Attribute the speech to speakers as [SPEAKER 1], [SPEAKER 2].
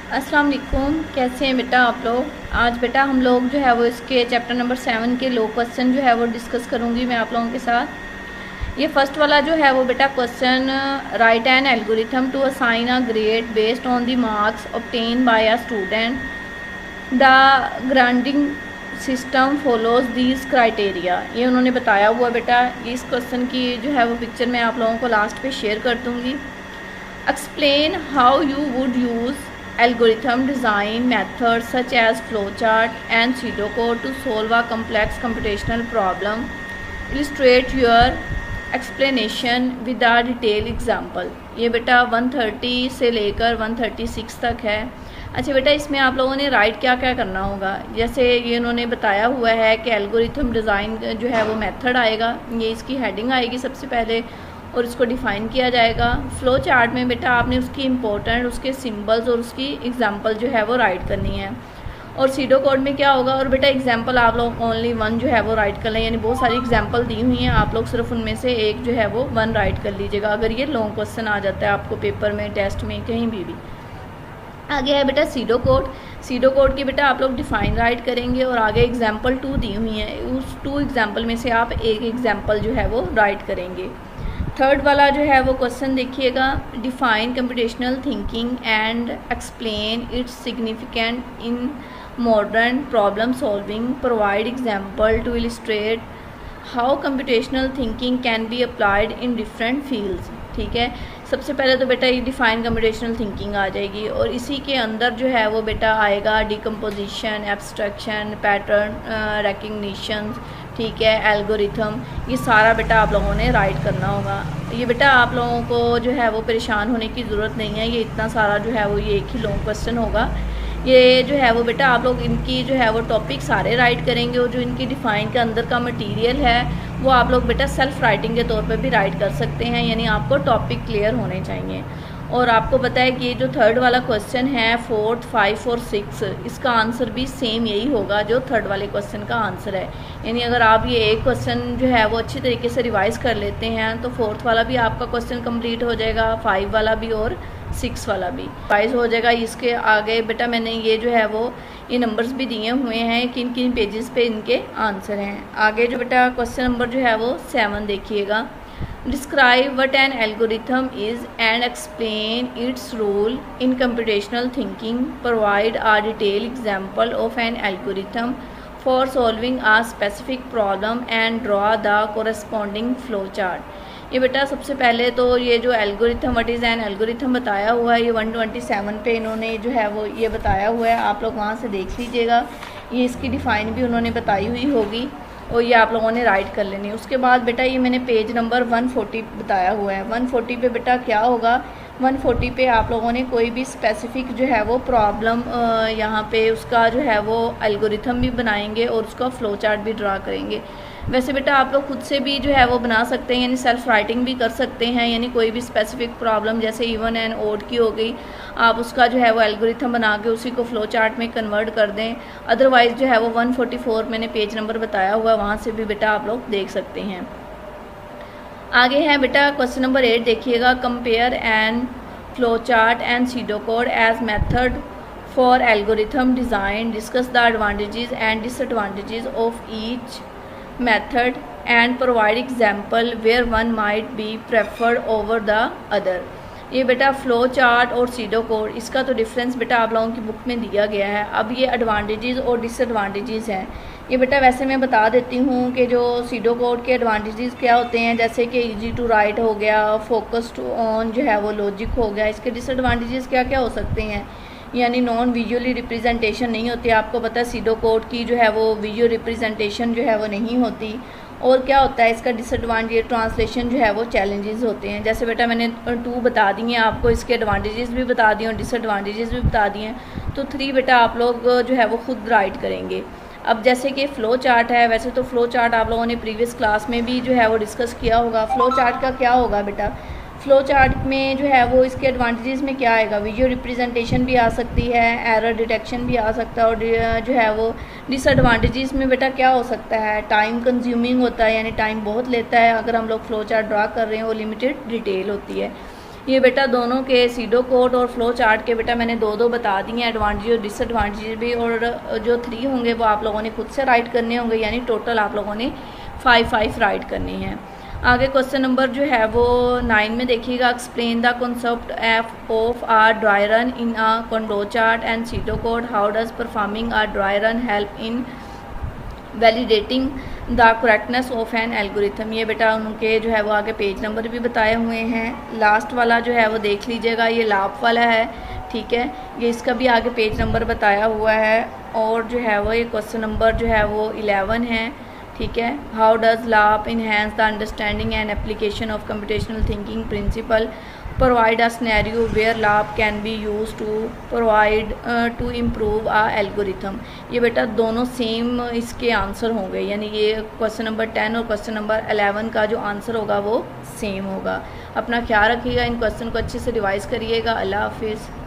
[SPEAKER 1] अस्सलाम वालेकुम। कैसे हैं बेटा आप लोग। आज बेटा हम लोग जो है वो इसके चैप्टर नंबर 7 के लो क्वेश्चन जो है वो डिस्कस करूँगी मैं आप लोगों के साथ। ये फर्स्ट वाला जो है वो बेटा question, write an algorithm to assign a grade based on the marks obtain by a student, the grading system follows these criteria. ये उन्होंने बताया हुआ बेटा। इस क्वेश्चन की जो है वो पिक्चर मैं आप लोगों को लास्ट पे शेयर कर दूँगी। Explain how you would use algorithm design methods such as flowchart and pseudocode to solve a complex computational problem. Illustrate your explanation with a detailed example. ये बेटा 130 से लेकर 136 तक है। अच्छा बेटा, इसमें आप लोगों ने राइट क्या क्या करना होगा। जैसे ये उन्होंने बताया हुआ है कि एल्गोरिथम डिज़ाइन जो है वो मेथड आएगा, ये इसकी हेडिंग आएगी सबसे पहले और इसको डिफ़ाइन किया जाएगा। फ़्लो चार्ट में बेटा आपने उसकी इम्पोर्टेंट, उसके सिंबल्स और उसकी एग्जांपल जो है वो राइट करनी है। और सीडो कोड में क्या होगा, और बेटा एग्जांपल आप लोग ओनली वन जो है वो राइट कर लें, यानी बहुत सारी एग्जांपल दी हुई हैं, आप लोग सिर्फ उनमें से एक जो है वो वन राइट कर लीजिएगा अगर ये लॉन्ग क्वेश्चन आ जाता है आपको पेपर में, टेस्ट में, कहीं भी। आगे है बेटा सीडो कोड। सीडो कोड की बेटा आप लोग डिफ़ाइन राइट करेंगे और आगे एग्जाम्पल 2 दी हुई हैं, उस 2 एग्जाम्पल में से आप एक एग्जाम्पल जो है वो राइट करेंगे। थर्ड वाला जो है वो क्वेश्चन देखिएगा, define computational thinking and explain its significant in modern problem solving, provide example to illustrate how computational thinking can be applied in different fields. ठीक है, सबसे पहले तो बेटा ये डिफाइन कंप्यूटेशनल थिंकिंग आ जाएगी और इसी के अंदर जो है वो बेटा आएगा डिकम्पोजिशन, एब्स्ट्रैक्शन, पैटर्न रिकग्निशन, ठीक है, एल्गोरिथम, ये सारा बेटा आप लोगों ने राइट करना होगा। ये बेटा आप लोगों को जो है वो परेशान होने की ज़रूरत नहीं है, ये इतना सारा जो है वो ये एक ही लॉन्ग क्वेश्चन होगा। ये जो है वो बेटा आप लोग इनकी जो है वो टॉपिक सारे राइट करेंगे और जो इनकी डिफ़ाइन के अंदर का मटेरियल है वो आप लोग बेटा सेल्फ राइटिंग के तौर पे भी राइट कर सकते हैं, यानी आपको टॉपिक क्लियर होने चाहिए। और आपको पता है कि ये जो थर्ड वाला क्वेश्चन है 4th, 5 और 6, इसका आंसर भी सेम यही होगा जो थर्ड वाले क्वेश्चन का आंसर है। यानी अगर आप ये एक क्वेश्चन जो है वो अच्छी तरीके से रिवाइज़ कर लेते हैं तो 4th वाला भी आपका क्वेश्चन कंप्लीट हो जाएगा, 5 वाला भी और 6 वाला भी रिवाइज हो जाएगा। इसके आगे बेटा मैंने ये जो है वो ये नंबर्स भी दिए हुए हैं किन किन पेजेस पे इनके आंसर हैं। आगे जो बेटा क्वेश्चन नंबर जो है वो 7 देखिएगा, describe what an algorithm is and explain its role in computational thinking, provide a detail example of an algorithm for solving a specific problem and draw the corresponding flow chart. ये बेटा सबसे पहले तो ये जो algorithm, what is an algorithm बताया हुआ है, ये 127 पे इन्होंने जो है वो ये बताया हुआ है, आप लोग वहाँ से देख लीजिएगा। ये इसकी डिफ़ाइन भी उन्होंने बताई हुई होगी और ये आप लोगों ने राइट कर लेनी है। उसके बाद बेटा ये मैंने पेज नंबर 140 बताया हुआ है। 140 पे बेटा क्या होगा, 140 पे आप लोगों ने कोई भी स्पेसिफिक जो है वो प्रॉब्लम यहाँ पे उसका जो है वो एल्गोरिथम भी बनाएंगे और उसका फ्लो चार्ट भी ड्रा करेंगे। वैसे बेटा आप लोग खुद से भी जो है वो बना सकते हैं, यानी सेल्फ राइटिंग भी कर सकते हैं, यानी कोई भी स्पेसिफिक प्रॉब्लम जैसे इवन एंड ओड की हो गई, आप उसका जो है वो एल्गोरिथम बना के उसी को फ्लो चार्ट में कन्वर्ट कर दें। अदरवाइज़ जो है वो 144 मैंने पेज नंबर बताया हुआ है, वहाँ से भी बेटा आप लोग देख सकते हैं। आगे है बेटा क्वेश्चन नंबर 8 देखिएगा, compare and flow chart and pseudo code as method for algorithm design, discuss the advantages and disadvantages of each method and provide example where one might be preferred over the other। ये बेटा flow chart और SIDO code, इसका तो difference बेटा आप लोगों की book में दिया गया है। अब ये एडवांटेजेस और डिसएडवांटेजेस हैं। ये बेटा वैसे मैं बता देती हूँ कि जो सीडो कोड के एडवांटेजेस क्या होते हैं, जैसे कि इजी टू राइट हो गया, फोकस्ड ऑन जो है वो लॉजिक हो गया। इसके डिसएडवांटेजेस क्या क्या हो सकते हैं, यानी नॉन विजुअली रिप्रेजेंटेशन नहीं होती। आपको पता है सीडो कोड की जो है वो विजुअल रिप्रेजेंटेशन जो है वो नहीं होती। और क्या होता है इसका डिसएडवांटेज, ट्रांसलेशन जो है वो चैलेंजेस होते हैं। जैसे बेटा मैंने 2 बता दिए आपको, इसके एडवांटेजेस भी बता दिए और डिसएडवांटेजेस भी बता दिए, तो 3 बेटा आप लोग जो है वो खुद राइट करेंगे। अब जैसे कि फ़्लो चार्ट है, वैसे तो फ़्लो चार्ट आप लोगों ने प्रीवियस क्लास में भी जो है वो डिस्कस किया होगा। फ़्लो चार्ट का क्या होगा बेटा, फ़्लो चार्ट में जो है वो इसके एडवांटेजेस में क्या आएगा, विजुअल रिप्रेजेंटेशन भी आ सकती है, एरर डिटेक्शन भी आ सकता है, और जो है वो डिसएडवांटेजेस में बेटा क्या हो सकता है, टाइम कंज्यूमिंग होता है, यानी टाइम बहुत लेता है। अगर हम लोग फ़्लो चार्ट ड्रा कर रहे हैं वो लिमिटेड डिटेल होती है। ये बेटा दोनों के सीडो कोड और फ्लो चार्ट के बेटा मैंने दो बता दिए हैं, एडवांटेज और डिसएडवांटेज भी, और जो 3 होंगे वो आप लोगों ने खुद से राइट करने होंगे, यानी टोटल आप लोगों ने 5 राइट करनी है। आगे क्वेश्चन नंबर जो है वो 9 में देखिएगा, explain the concept of a dry run in a control chart and pseudo code, how does performing a dry run help in validating the correctness of an algorithm. ये बेटा उनके जो है वो आगे पेज नंबर भी बताए हुए हैं। लास्ट वाला जो है वो देख लीजिएगा, ये लाप वाला है, ठीक है, ये इसका भी आगे पेज नंबर बताया हुआ है। और जो है वो ये क्वेश्चन नंबर जो है वो 11 है, ठीक है। How does lab enhance the understanding and application of computational thinking principle, provide a scenario where lab can be used to improve a algorithm। ये बेटा दोनों सेम इसके आंसर होंगे, यानी ये क्वेश्चन नंबर 10 और क्वेश्चन नंबर 11 का जो आंसर होगा वो सेम होगा। अपना ख्याल रखिएगा, इन क्वेश्चन को अच्छे से रिवाइज करिएगा। अल्लाह हाफिज़।